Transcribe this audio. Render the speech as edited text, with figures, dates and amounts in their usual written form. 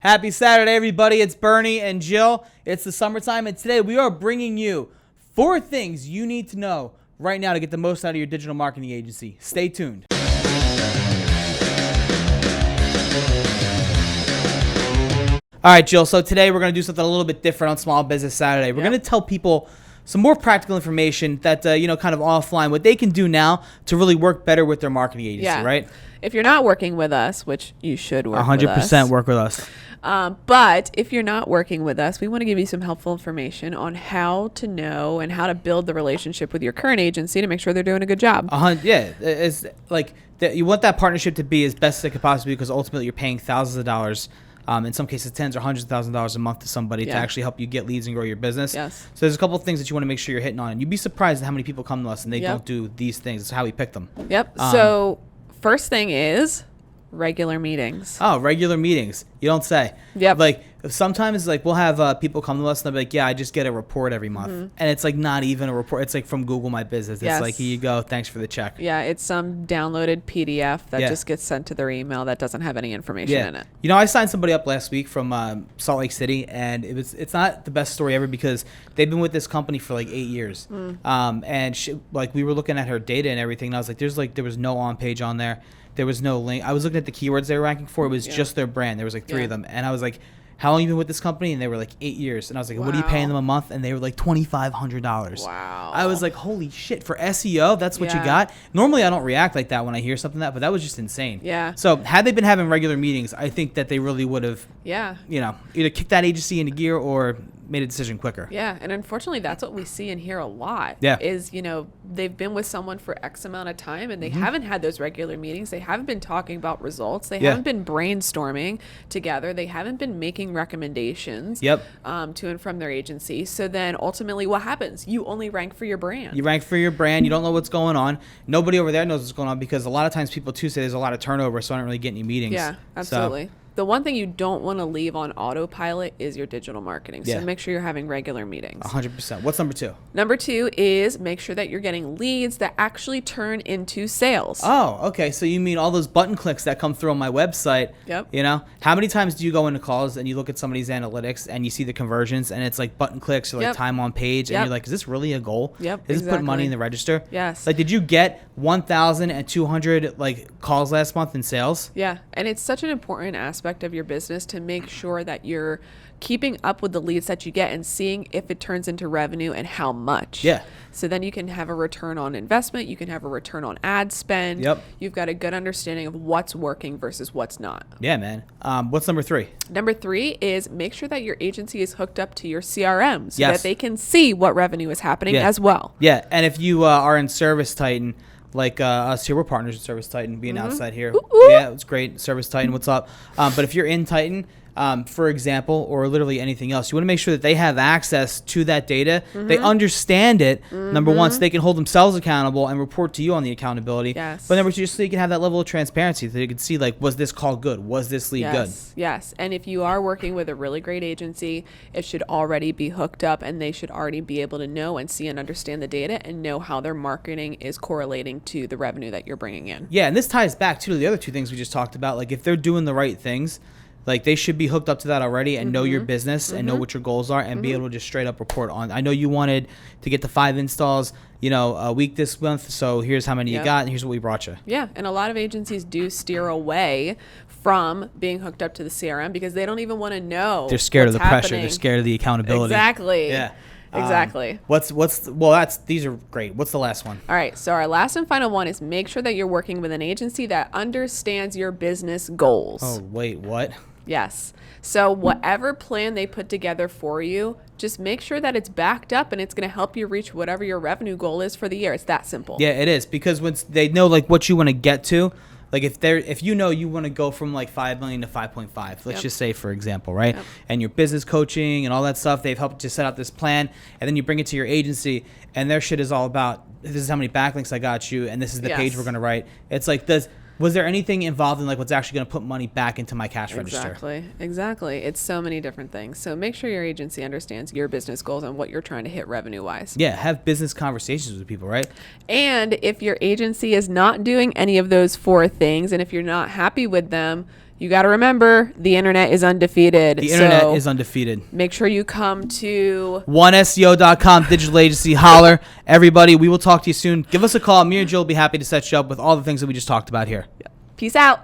Happy Saturday, everybody. It's Bernie and Jill. It's the summertime, and today we are bringing you 4 things you need to know right now to get the most out of your digital marketing agency. Stay tuned. All right, Jill. So today we're going to do something a little bit different on Small Business Saturday. We're going to tell people some more practical information that, kind of offline, what they can do now to really work better with their marketing agency, right? If you're not working with us, which you should work 100% with us. work with us. But if you're not working with us, we want to give you some helpful information on how to know and how to build the relationship with your current agency to make sure they're doing a good job. It's like you want that partnership to be as best as it could possibly be, because ultimately you're paying thousands of dollars, in some cases tens or hundreds of thousands of dollars a month to somebody to actually help you get leads and grow your business. Yes. So there's a couple of things that you want to make sure you're hitting on, and you'd be surprised at how many people come to us and they don't do these things. It's how we pick them. Yep. So first thing is regular meetings. Oh, regular meetings. You don't say. Yep. Like sometimes we'll have people come to us and they'll be like, yeah, I just get a report every month. And it's like not even a report. It's like from Google My Business. It's like, here you go. Thanks for the check. Yeah, it's some downloaded PDF that just gets sent to their email that doesn't have any information in it. You know, I signed somebody up last week from Salt Lake City, and it's not the best story ever because they've been with this company for like 8 years. And we were looking at her data and everything, and I was like, there was no on page on there. There was no link. I was looking at the keywords they were ranking for. It was just their brand. There was like 3 of them. And I was like, how long have you been with this company? And they were like 8 years. And I was like, what are you paying them a month? And they were like $2,500. Wow. I was like, holy shit, for SEO, that's what you got? Normally I don't react like that when I hear something but that was just insane. Yeah. So had they been having regular meetings, I think that they really would have, either kicked that agency into gear or made a decision quicker. Yeah, and unfortunately that's what we see and hear a lot. Is, they've been with someone for X amount of time and they haven't had those regular meetings. They haven't been talking about results. They haven't been brainstorming together. They haven't been making recommendations to and from their agency. So then ultimately what happens? You only rank for your brand. You rank for your brand. You don't know what's going on. Nobody over there knows what's going on because a lot of times people too say there's a lot of turnover, so I don't really get any meetings. Yeah, absolutely. So, the one thing you don't want to leave on autopilot is your digital marketing. So make sure you're having regular meetings. 100%. What's number 2? Number 2 is make sure that you're getting leads that actually turn into sales. Oh, okay. So you mean all those button clicks that come through on my website? Yep. How many times do you go into calls and you look at somebody's analytics and you see the conversions and it's like button clicks or like time on page and you're like, is this really a goal? Yep. Is this putting money in the register? Yes. Like, did you get 1,200 calls last month in sales? Yeah. And it's such an important aspect of your business to make sure that you're keeping up with the leads that you get and seeing if it turns into revenue and how much. Yeah. So then you can have a return on investment. You can have a return on ad spend. Yep. You've got a good understanding of what's working versus what's not. Yeah, man. What's number 3? Number 3 is make sure that your agency is hooked up to your CRM so that they can see what revenue is happening as well. Yeah. And if you are in Service Titan, like us here, we're partners with Service Titan, being outside here. Yeah, it's great. Service Titan, what's up? But if you're in Titan, for example, or literally anything else, you want to make sure that they have access to that data. They understand it, number 1, so they can hold themselves accountable and report to you on the accountability. Yes. But number 2, just so you can have that level of transparency, so you can see, was this call good? Was this lead good? Yes. And if you are working with a really great agency, it should already be hooked up and they should already be able to know and see and understand the data and know how their marketing is correlating to the revenue that you're bringing in. Yeah, and this ties back to the other 2 things we just talked about. Like, if they're doing the right things, they should be hooked up to that already and know your business and know what your goals are and be able to just straight up report on. I know you wanted to get to 5 installs, a week this month, so here's how many you got and here's what we brought you. Yeah, and a lot of agencies do steer away from being hooked up to the CRM because they don't even want to know. They're scared of the pressure. They're scared of the accountability. Exactly. Yeah. Exactly. These are great. What's the last one? All right. So our last and final one is make sure that you're working with an agency that understands your business goals. Oh, wait, what? Yes. So whatever plan they put together for you, just make sure that it's backed up and it's going to help you reach whatever your revenue goal is for the year. It's that simple. Yeah, it is, because once they know what you want to get to, if you know you want to go from 5 million to 5.5, let's just say, for example, right? And your business coaching and all that stuff, they've helped you set out this plan, and then you bring it to your agency and their shit is all about, this is how many backlinks I got you and this is the page we're going to write. It's like this. Was there anything involved in what's actually going to put money back into my cash register? Exactly. It's so many different things. So make sure your agency understands your business goals and what you're trying to hit revenue wise. Yeah, have business conversations with people, right? And if your agency is not doing any of those 4 things, and if you're not happy with them, You got to remember, the internet is undefeated. The internet is undefeated. Make sure you come to 1SEO.com, digital agency. Holler. Everybody, we will talk to you soon. Give us a call. Me and Jill will be happy to set you up with all the things that we just talked about here. Peace out.